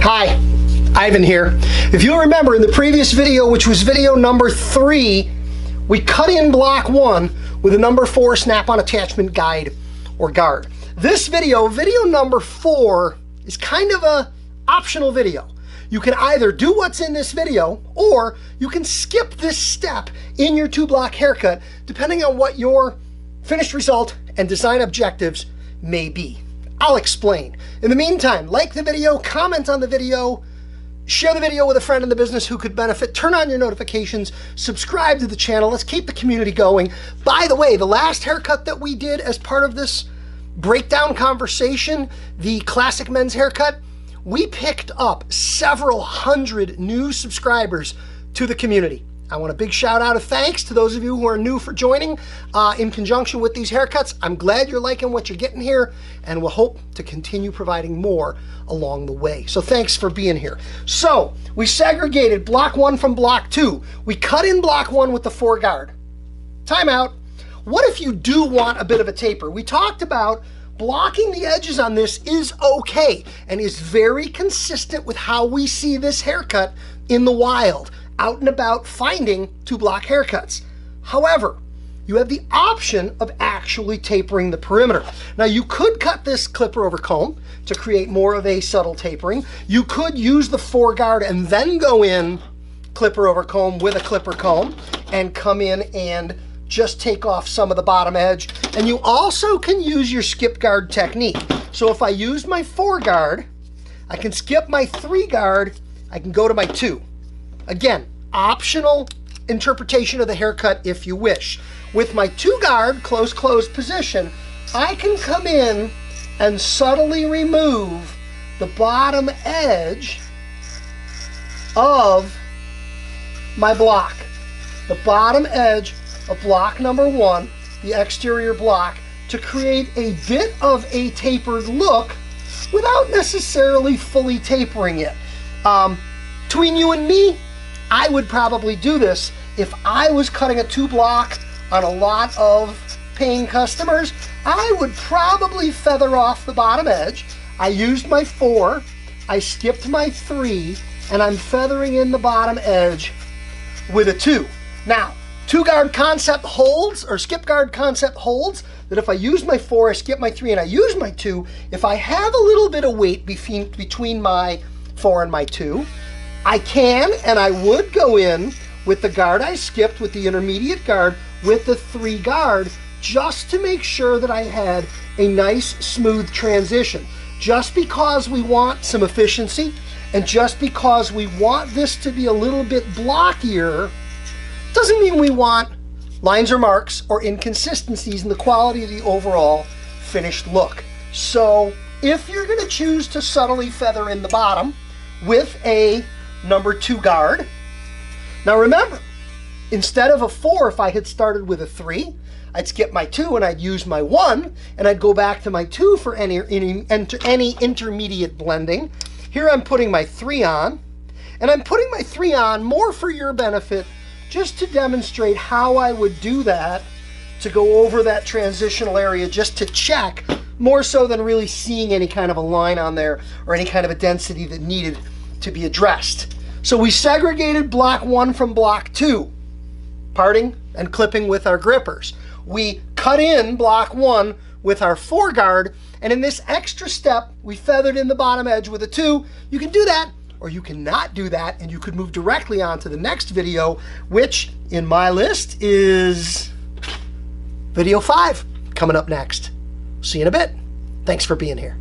Hi, Ivan here. If you'll remember in the previous video, which was video number 3, we cut in block 1 with a number 4 snap-on attachment guide or guard. This video, video number 4, is kind of a optional video. You can either do what's in this video or you can skip this step in your 2-block haircut depending on what your finished result and design objectives may be. I'll explain. In the meantime, like the video, comment on the video, share the video with a friend in the business who could benefit, turn on your notifications, subscribe to the channel. Let's keep the community going. By the way, the last haircut that we did as part of this breakdown conversation, the classic men's haircut, we picked up several hundred new subscribers to the community. I want a big shout out of thanks to those of you who are new for joining in conjunction with these haircuts. I'm glad you're liking what you're getting here, and we'll hope to continue providing more along the way. So thanks for being here. So we segregated block 1 from block 2. We cut in block 1 with the 4 guard. Time out. What if you do want a bit of a taper? We talked about blocking the edges on this is okay and is very consistent with how we see this haircut in the wild, out and about finding 2-block haircuts. However, you have the option of actually tapering the perimeter. Now you could cut this clipper over comb to create more of a subtle tapering. You could use the 4 guard and then go in clipper over comb with a clipper comb and come in and just take off some of the bottom edge. And you also can use your skip guard technique. So if I use my 4 guard, I can skip my 3 guard, I can go to my 2. Again, optional interpretation of the haircut if you wish. With my 2 guard closed position, I can come in and subtly remove the bottom edge of my block. The bottom edge of block number 1, the exterior block, to create a bit of a tapered look without necessarily fully tapering it. Between you and me, I would probably do this if I was cutting a 2-block on a lot of paying customers. I would probably feather off the bottom edge. I used my 4, I skipped my 3, and I'm feathering in the bottom edge with a 2. Now, 2 guard concept holds, or skip guard concept holds, that if I use my 4, I skip my 3, and I use my 2, if I have a little bit of weight between my 4 and my 2, I can and I would go in with the guard I skipped, with the intermediate guard, with the 3 guard, just to make sure that I had a nice smooth transition. Just because we want some efficiency and just because we want this to be a little bit blockier doesn't mean we want lines or marks or inconsistencies in the quality of the overall finished look. So if you're going to choose to subtly feather in the bottom with a number 2 guard. Now remember, instead of a 4, if I had started with a 3, I'd skip my 2 and I'd use my 1 and I'd go back to my 2 for any intermediate blending. Here I'm putting my 3 on, and I'm putting my 3 on more for your benefit, just to demonstrate how I would do that, to go over that transitional area just to check, more so than really seeing any kind of a line on there or any kind of a density that needed to be addressed. So we segregated block 1 from block 2, parting and clipping with our grippers. We cut in block 1 with our 4 guard, and in this extra step, we feathered in the bottom edge with a 2. You can do that, or you cannot do that, and you could move directly on to the next video, which in my list is video 5 coming up next. See you in a bit. Thanks for being here.